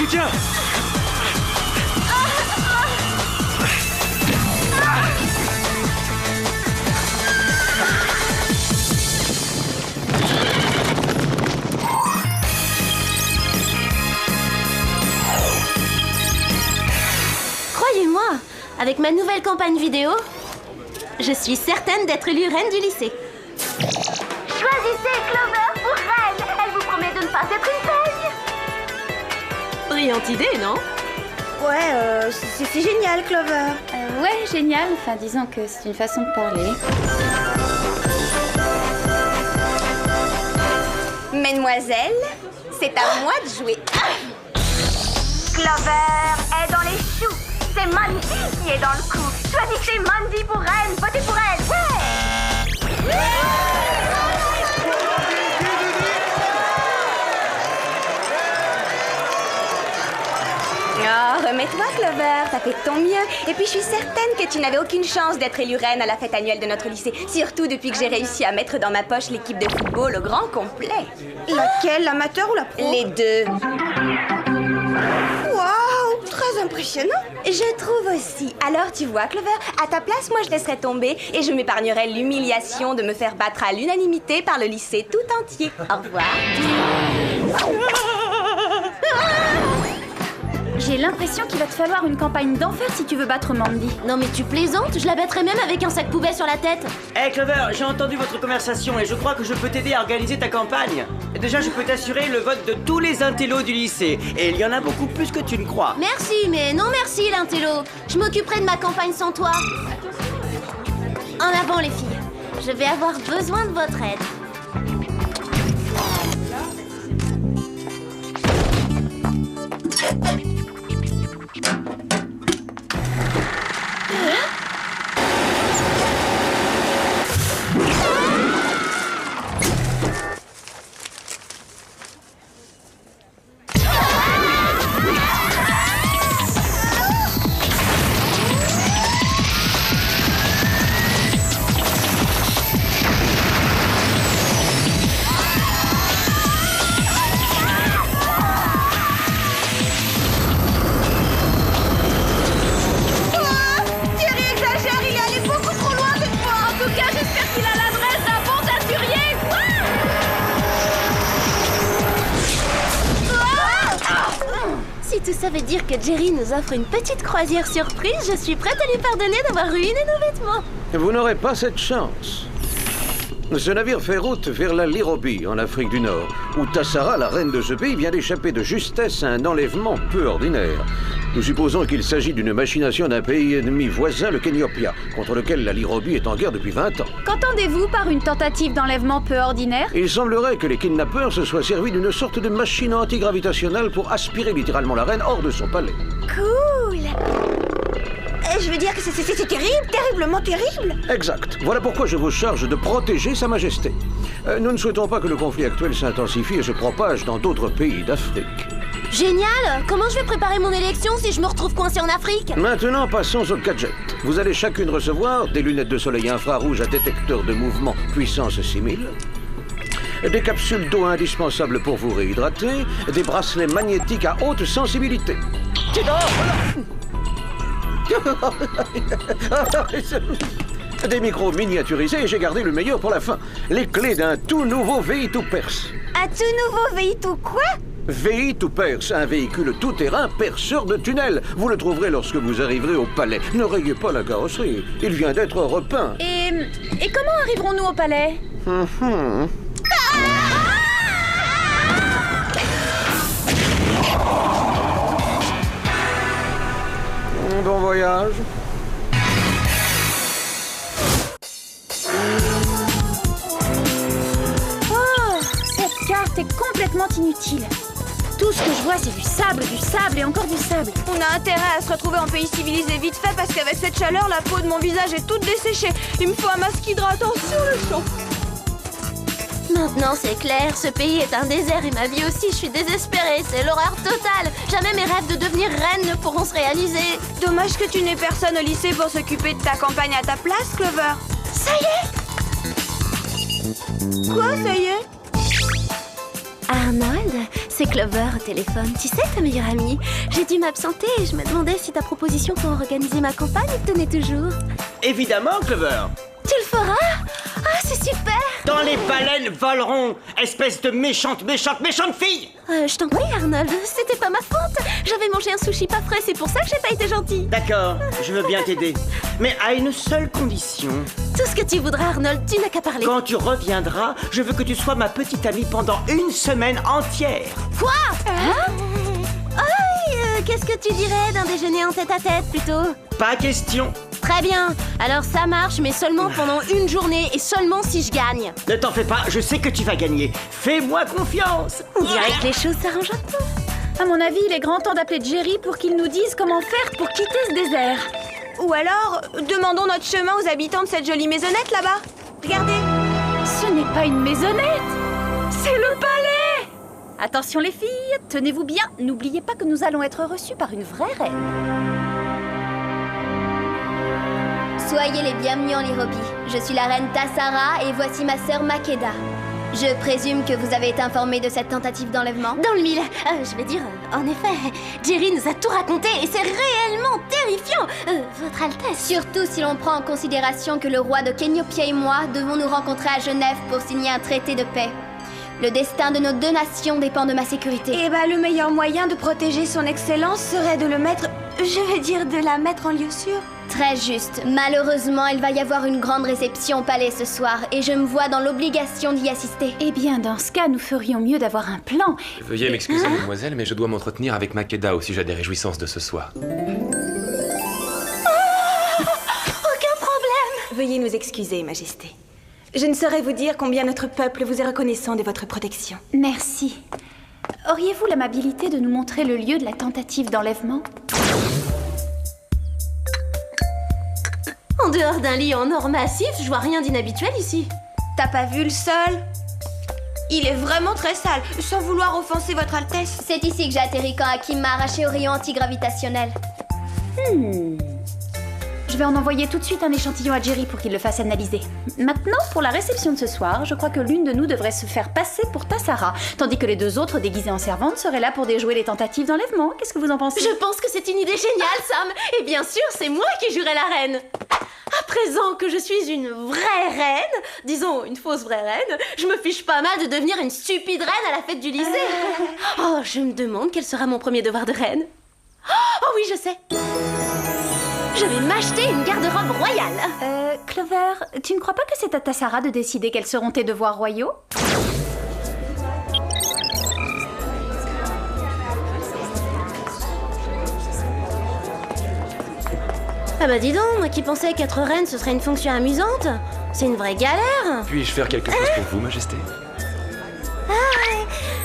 Tiens! Croyez-moi, avec ma nouvelle campagne vidéo, je suis certaine d'être élue reine du lycée. Choisissez Clover pour reine. Elle vous promet de ne pas être une peigne. Brillante idée, non? Ouais, c'est génial, Clover. Ouais, génial. Enfin, disons que c'est une façon de parler. Mesdemoiselles, c'est à moi de jouer. Clover est dans les choux. C'est Mandy qui est dans le coup. Choisissez Mandy pour reine. Votez pour elle. Ouais. Oh, remets-toi, Clover, t'as fait ton mieux. Et puis, je suis certaine que tu n'avais aucune chance d'être élue reine à la fête annuelle de notre lycée. Surtout depuis que j'ai réussi à mettre dans ma poche l'équipe de football au grand complet. Laquelle, l'amateur ou la pro? Les deux. Waouh, très impressionnant. Je trouve aussi. Alors, tu vois, Clover, à ta place, moi, je laisserais tomber et je m'épargnerais l'humiliation de me faire battre à l'unanimité par le lycée tout entier. Au revoir. J'ai l'impression qu'il va te falloir une campagne d'enfer si tu veux battre Mandy. Non mais tu plaisantes, je la battrais même avec un sac poubelle sur la tête. Hey Clover, j'ai entendu votre conversation et je crois que je peux t'aider à organiser ta campagne. Déjà, je peux t'assurer le vote de tous les intellos du lycée. Et il y en a beaucoup plus que tu ne crois. Merci, mais non merci l'intello. Je m'occuperai de ma campagne sans toi. En avant les filles, je vais avoir besoin de votre aide. Si tout ça veut dire que Jerry nous offre une petite croisière surprise, je suis prête à lui pardonner d'avoir ruiné nos vêtements. Vous n'aurez pas cette chance. Ce navire fait route vers la Lirobi, en Afrique du Nord, où Tassara, la reine de ce pays, vient d'échapper de justesse à un enlèvement peu ordinaire. Nous supposons qu'il s'agit d'une machination d'un pays ennemi voisin, le Kenyopia, contre lequel la Lirobi est en guerre depuis 20 ans. Qu'entendez-vous par une tentative d'enlèvement peu ordinaire? Il semblerait que les kidnappeurs se soient servis d'une sorte de machine antigravitationnelle pour aspirer littéralement la reine hors de son palais. Cool. Je veux dire que c'est terrible, terriblement terrible. Exact. Voilà pourquoi je vous charge de protéger Sa Majesté. Nous ne souhaitons pas que le conflit actuel s'intensifie et se propage dans d'autres pays d'Afrique. Génial! Comment je vais préparer mon élection si je me retrouve coincée en Afrique? Maintenant, passons au gadget. Vous allez chacune recevoir des lunettes de soleil infrarouge à détecteur de mouvement puissance 6000, des capsules d'eau indispensables pour vous réhydrater, des bracelets magnétiques à haute sensibilité. Des micros miniaturisés et j'ai gardé le meilleur pour la fin. Les clés d'un tout nouveau V2 Perse. Un tout nouveau véhicule quoi? V2 Perse, un véhicule tout-terrain perceur de tunnels. Vous le trouverez lorsque vous arriverez au palais. Ne rayez pas la carrosserie, il vient d'être repeint. Et comment arriverons-nous au palais? Bon voyage. Oh, cette carte est complètement inutile. Tout ce que je vois, c'est du sable et encore du sable. On a intérêt à se retrouver en pays civilisé vite fait parce qu'avec cette chaleur, la peau de mon visage est toute desséchée. Il me faut un masque hydratant sur le champ. Maintenant, c'est clair, ce pays est un désert et ma vie aussi, je suis désespérée, c'est l'horreur totale. Jamais mes rêves de devenir reine ne pourront se réaliser. Dommage que tu n'aies personne au lycée pour s'occuper de ta campagne à ta place, Clover. Ça y est! Quoi, ça y est? Arnold, c'est Clover au téléphone. Tu sais, ta meilleure amie. J'ai dû m'absenter et je me demandais si ta proposition pour organiser ma campagne te tenait toujours. Évidemment, Clover. Tu le feras? Ah, c'est super! Dans les baleines voleront, espèce de méchante fille. Je t'en prie, Arnold, c'était pas ma faute. J'avais mangé un sushi pas frais, c'est pour ça que j'ai pas été gentille. D'accord, je veux bien t'aider. Mais à une seule condition. Tout ce que tu voudras, Arnold, tu n'as qu'à parler. Quand tu reviendras, je veux que tu sois ma petite amie pendant une semaine entière. Quoi? Hein? Qu'est-ce que tu dirais d'un déjeuner en tête-à-tête, plutôt? Pas question. Très bien, alors ça marche, mais seulement pendant une journée et seulement si je gagne. Ne t'en fais pas, je sais que tu vas gagner. Fais-moi confiance. On dirait que les choses s'arrangent un peu. À mon avis, il est grand temps d'appeler Jerry pour qu'il nous dise comment faire pour quitter ce désert. Ou alors, demandons notre chemin aux habitants de cette jolie maisonnette là-bas. Regardez. Ce n'est pas une maisonnette, c'est le palais! Attention les filles, tenez-vous bien, n'oubliez pas que nous allons être reçus par une vraie reine. Soyez les bienvenus en Lirobi. Je suis la reine Tassara et voici ma sœur Makeda. Je présume que vous avez été informé de cette tentative d'enlèvement. Dans le mille. Je vais dire, en effet, Jerry nous a tout raconté et c'est réellement terrifiant. Votre Altesse. Surtout si l'on prend en considération que le roi de Kenyopia et moi devons nous rencontrer à Genève pour signer un traité de paix. Le destin de nos deux nations dépend de ma sécurité. Eh ben, le meilleur moyen de protéger son excellence serait de le mettre... Je vais dire de la mettre en lieu sûr. Très juste. Malheureusement, il va y avoir une grande réception au palais ce soir et je me vois dans l'obligation d'y assister. Eh bien, dans ce cas, nous ferions mieux d'avoir un plan. Veuillez m'excuser, mademoiselle, mais je dois m'entretenir avec Makeda au sujet des réjouissances de ce soir. Aucun problème. Veuillez nous excuser, Majesté. Je ne saurais vous dire combien notre peuple vous est reconnaissant de votre protection. Merci. Auriez-vous l'amabilité de nous montrer le lieu de la tentative d'enlèvement? En dehors d'un lit en or massif, je vois rien d'inhabituel ici. T'as pas vu le sol? Il est vraiment très sale, sans vouloir offenser votre Altesse. C'est ici que j'ai atterri quand Hakim m'a arraché au rayon antigravitationnel. Je vais en envoyer tout de suite un échantillon à Jerry pour qu'il le fasse analyser. Maintenant, pour la réception de ce soir, je crois que l'une de nous devrait se faire passer pour Tassara, tandis que les deux autres, déguisés en servantes, seraient là pour déjouer les tentatives d'enlèvement. Qu'est-ce que vous en pensez? Je pense que c'est une idée géniale, Sam. Et bien sûr, c'est moi qui jouerai la reine. À présent que je suis une vraie reine, disons une fausse vraie reine, je me fiche pas mal de devenir une stupide reine à la fête du lycée. Oh, je me demande quel sera mon premier devoir de reine. Oh oui, je sais. Je vais m'acheter une garde-robe royale. Clover, tu ne crois pas que c'est à Tassara de décider quels seront tes devoirs royaux? Ah bah dis donc, moi qui pensais qu'être reine ce serait une fonction amusante. C'est une vraie galère. Puis-je faire quelque chose pour vous, Majesté?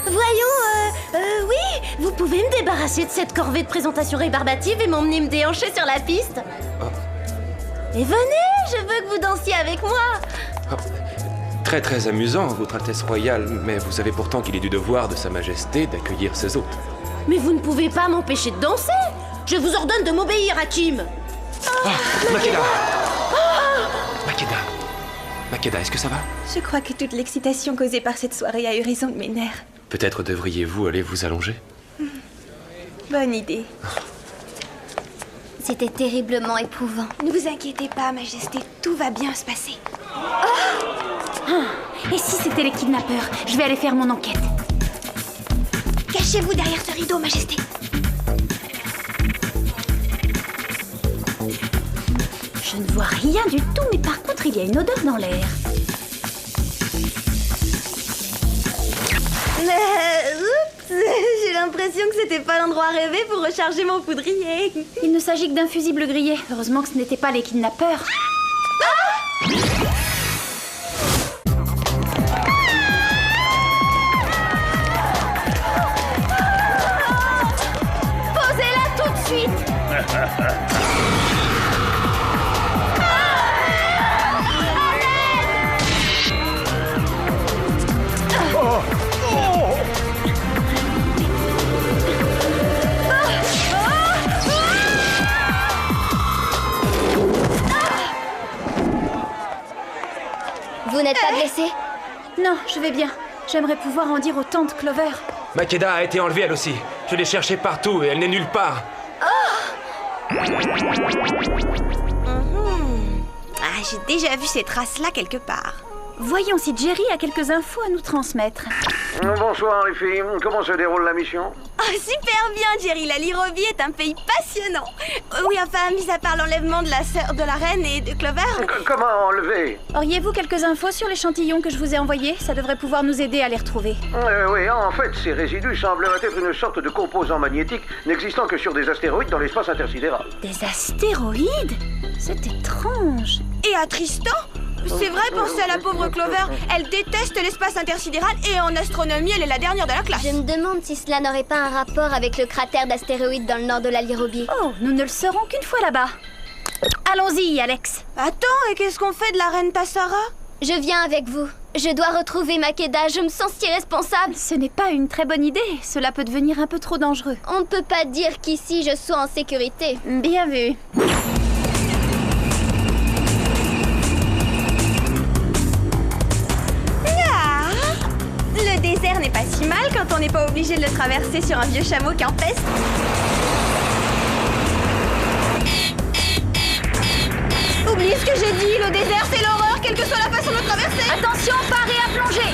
Voyons, oui, vous pouvez me débarrasser de cette corvée de présentation rébarbative et m'emmener me déhancher sur la piste. Oh. Et venez, je veux que vous dansiez avec moi. Oh. Très très amusant, Votre Altesse Royale, mais vous savez pourtant qu'il est du devoir de Sa Majesté d'accueillir ses hôtes. Mais vous ne pouvez pas m'empêcher de danser. Je vous ordonne de m'obéir, Hakim. Makeda! Makeda, est-ce que ça va? Je crois que toute l'excitation causée par cette soirée a eu raison de mes nerfs. Peut-être devriez-vous aller vous allonger? Bonne idée. C'était terriblement éprouvant. Ne vous inquiétez pas, Majesté, tout va bien se passer. Et si c'était les kidnappeurs? Je vais aller faire mon enquête. Cachez-vous derrière ce rideau, Majesté. Je ne vois rien du tout, mais par contre, il y a une odeur dans l'air. Oups, j'ai l'impression que c'était pas l'endroit rêvé pour recharger mon poudrier. Il ne s'agit que d'un fusible grillé. Heureusement que ce n'étaient pas les kidnappeurs. Posez-la tout de suite. Non, je vais bien. J'aimerais pouvoir en dire autant de Clover. Makeda a été enlevée elle aussi. Je l'ai cherchée partout et elle n'est nulle part. Ah, j'ai déjà vu ces traces-là quelque part. Voyons si Jerry a quelques infos à nous transmettre. Bonsoir les filles, comment se déroule la mission? Oh, super bien, Jerry. La Lirovie est un pays passionnant. Oui, enfin, mis à part l'enlèvement de la sœur de la reine et de Clover... Comment enlever? Auriez-vous quelques infos sur l'échantillon que je vous ai envoyé? Ça devrait pouvoir nous aider à les retrouver. Oui, en fait, ces résidus sembleraient être une sorte de composant magnétique n'existant que sur des astéroïdes dans l'espace intersidéral. Des astéroïdes? C'est étrange. Et à Tristan? C'est vrai, pensez à la pauvre Clover. Elle déteste l'espace intersidéral et en astronomie, elle est la dernière de la classe. Je me demande si cela n'aurait pas un rapport avec le cratère d'astéroïdes dans le nord de la Lirobie. Oh, nous ne le saurons qu'une fois là-bas. Allons-y, Alex. Attends, et qu'est-ce qu'on fait de la reine Tassara? Je viens avec vous. Je dois retrouver Makeda, je me sens si responsable. Ce n'est pas une très bonne idée. Cela peut devenir un peu trop dangereux. On ne peut pas dire qu'ici je sois en sécurité. Bien vu. Le désert n'est pas si mal quand on n'est pas obligé de le traverser sur un vieux chameau campestre. Oublie ce que j'ai dit, le désert c'est l'horreur, quelle que soit la façon de le traverser. Attention, parez à plonger.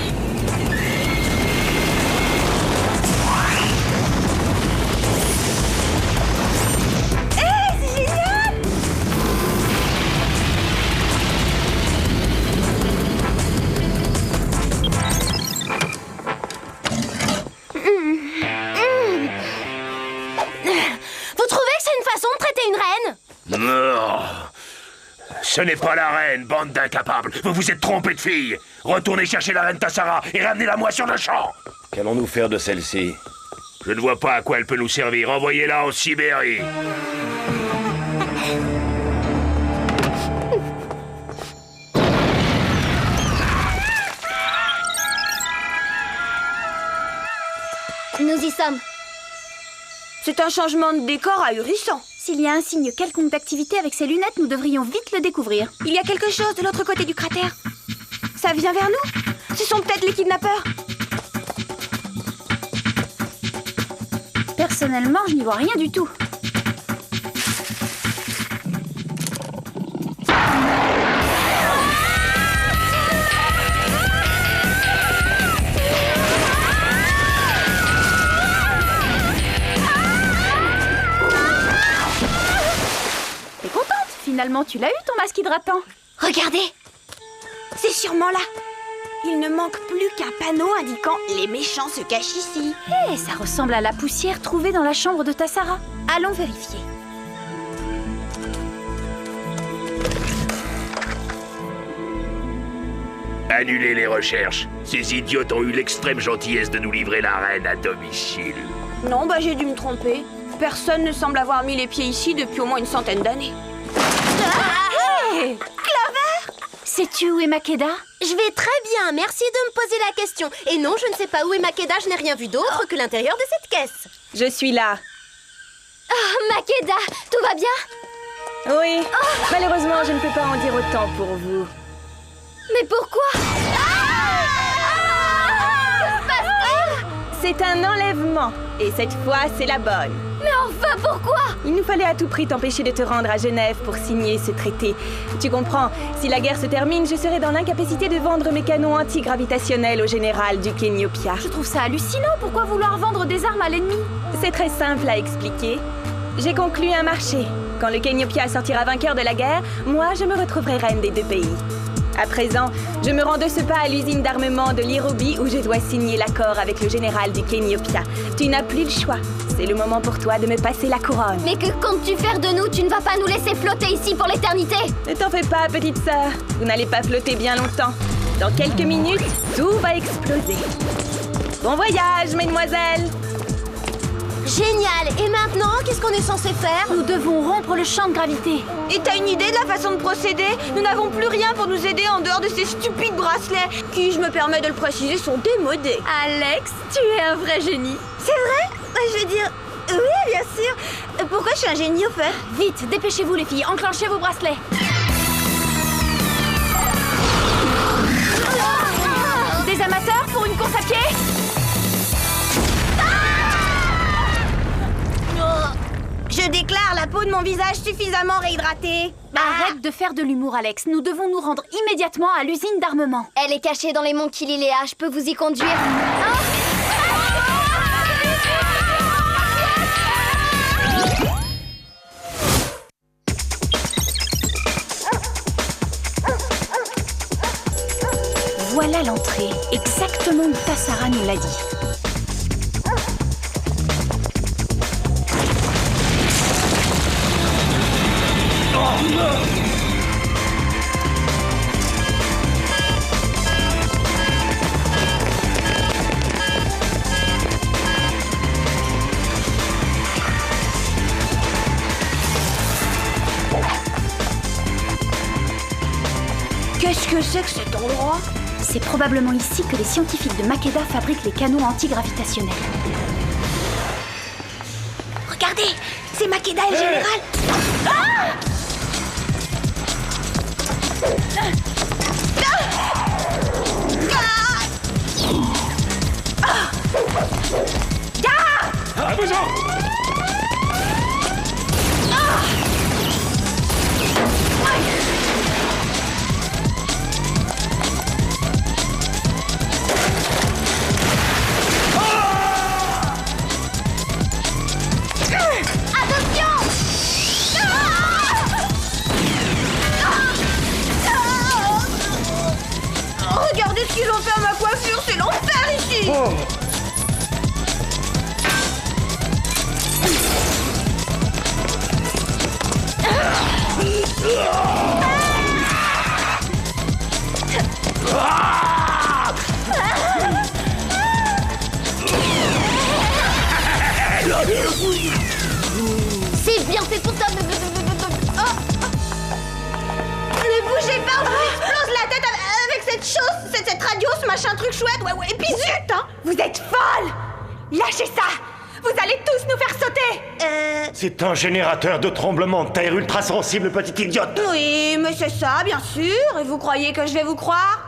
C'est génial! Vous trouvez que c'est une façon de traiter une reine? Non. Ce n'est pas la reine, bande d'incapables. Vous vous êtes trompés de fille. Retournez chercher la reine Tassara et ramenez-la-moi sur le champ. Qu'allons-nous faire de celle-ci? Je ne vois pas à quoi elle peut nous servir. Envoyez-la en Sibérie. Nous y sommes. C'est un changement de décor ahurissant. S'il y a un signe quelconque d'activité avec ces lunettes, nous devrions vite le découvrir. Il y a quelque chose de l'autre côté du cratère. Ça vient vers nous? Ce sont peut-être les kidnappeurs. Personnellement, je n'y vois rien du tout. T'es contente? Finalement, tu l'as eu ton masque hydratant. Regardez. C'est sûrement là. Il ne manque plus qu'un panneau indiquant « Les méchants se cachent ici ». Eh, ça ressemble à la poussière trouvée dans la chambre de Tassara. Allons vérifier. Annulez les recherches. Ces idiotes ont eu l'extrême gentillesse de nous livrer la reine à domicile. Non, bah j'ai dû me tromper. Personne ne semble avoir mis les pieds ici depuis au moins une centaine d'années. Hey Clover! Sais-tu où est Makeda? Je vais très bien, merci de me poser la question. Et non, je ne sais pas où est Makeda, je n'ai rien vu d'autre que l'intérieur de cette caisse. Je suis là. Oh, Makeda, tout va bien? Oui. Malheureusement, je ne peux pas en dire autant pour vous. Mais pourquoi? C'est un enlèvement. Et cette fois, c'est la bonne. Mais enfin, pourquoi? Il nous fallait à tout prix t'empêcher de te rendre à Genève pour signer ce traité. Tu comprends, si la guerre se termine, je serai dans l'incapacité de vendre mes canons antigravitationnels au général du Kenyopia. Je trouve ça hallucinant. Pourquoi vouloir vendre des armes à l'ennemi? C'est très simple à expliquer. J'ai conclu un marché. Quand le Kenyopia sortira vainqueur de la guerre, moi, je me retrouverai reine des deux pays. À présent, je me rends de ce pas à l'usine d'armement de Lirobi où je dois signer l'accord avec le général du Kenyopia. Tu n'as plus le choix. C'est le moment pour toi de me passer la couronne. Mais que comptes-tu faire de nous? Tu ne vas pas nous laisser flotter ici pour l'éternité? Ne t'en fais pas, petite sœur. Vous n'allez pas flotter bien longtemps. Dans quelques minutes, tout va exploser. Bon voyage, mesdemoiselles! Génial! Et maintenant, qu'est-ce qu'on est censé faire? Nous devons rompre le champ de gravité. Et t'as une idée de la façon de procéder? Nous n'avons plus rien pour nous aider en dehors de ces stupides bracelets qui, je me permets de le préciser, sont démodés. Alex, tu es un vrai génie. C'est vrai? Je veux dire... Oui, bien sûr. Pourquoi je suis un génie, au fait? Vite, dépêchez-vous les filles, enclenchez vos bracelets. peau de mon visage suffisamment réhydratée. Arrête de faire de l'humour, Alex. Nous devons nous rendre immédiatement à l'usine d'armement. Elle est cachée dans les monts Kililea, je peux vous y conduire. Hein? Voilà l'entrée, exactement où Tassara nous l'a dit. Qu'est-ce que c'est que cet endroit? C'est probablement ici que les scientifiques de Makeda fabriquent les canons antigravitationnels. Regardez, c'est Makeda et le général. Regardez ce qu'ils ont fait à ma coiffure, c'est l'enfer ici. C'est bien fait pour ça. Ne bougez pas, on vous explose la tête avec cette chose, cette radio, ce machin truc chouette, ouais, et puis zut, hein. Vous êtes folle! Lâchez ça! Vous allez tous nous faire sauter! C'est un générateur de tremblement de terre ultra sensible, petite idiote. Oui, mais c'est ça, bien sûr. Et vous croyez que je vais vous croire?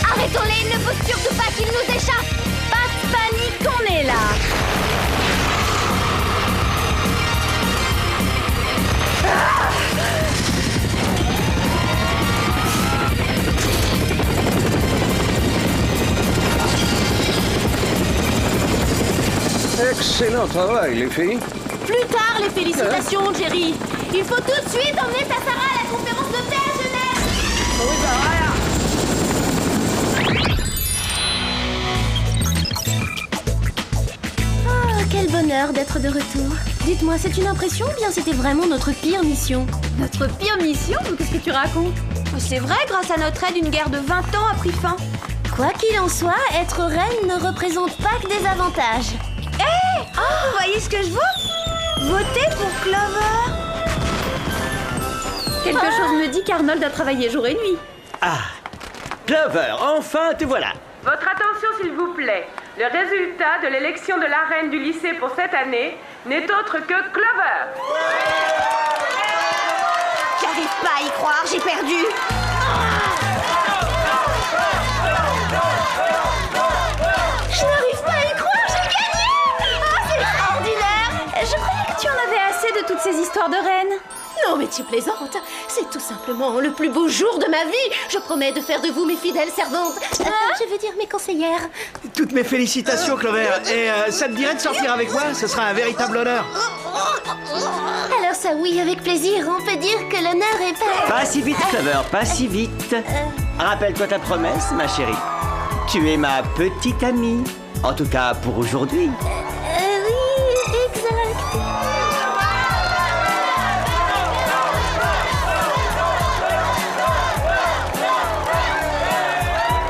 Arrêtons-les, il ne faut surtout pas qu'ils nous échappent. Pas de panique, on est là. Excellent travail, les filles. Plus tard, les félicitations, Jerry. Il faut tout de suite emmener Tassara à la conférence de Terre, Genève. Oh, quel bonheur d'être de retour. Dites-moi, c'est une impression ou bien c'était vraiment notre pire mission? Notre pire mission? Qu'est-ce que tu racontes? C'est vrai, grâce à notre aide, une guerre de 20 ans a pris fin. Quoi qu'il en soit, être reine ne représente pas que des avantages. Vous voyez ce que je vaux? Votez pour Clover. Quelque chose me dit qu'Arnold a travaillé jour et nuit. Ah, Clover, enfin te voilà. Votre attention, s'il vous plaît. Le résultat de l'élection de la reine du lycée pour cette année n'est autre que Clover. J'arrive pas à y croire, j'ai perdu. Je n'arrive pas à y croire, j'ai gagné! Ah, c'est extraordinaire! Je croyais que tu en avais assez de toutes ces histoires de reines. Non, mais tu plaisantes. C'est tout simplement le plus beau jour de ma vie. Je promets de faire de vous mes fidèles servantes. Je veux dire mes conseillères. Toutes mes félicitations, Clover. Et ça te dirait de sortir avec moi? Ce sera un véritable honneur. Alors ça, oui, avec plaisir. On peut dire que l'honneur est pas... Pas si vite, Clover, pas si vite. Rappelle-toi ta promesse, ma chérie. Tu es ma petite amie. En tout cas, pour aujourd'hui. Oui, exact.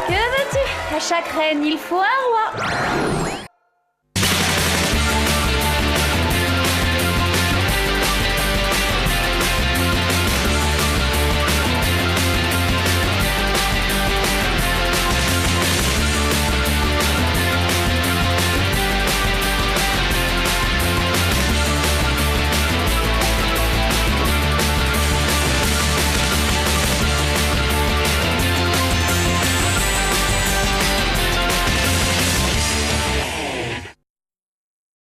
Que veux-tu? À chaque reine, il faut un roi.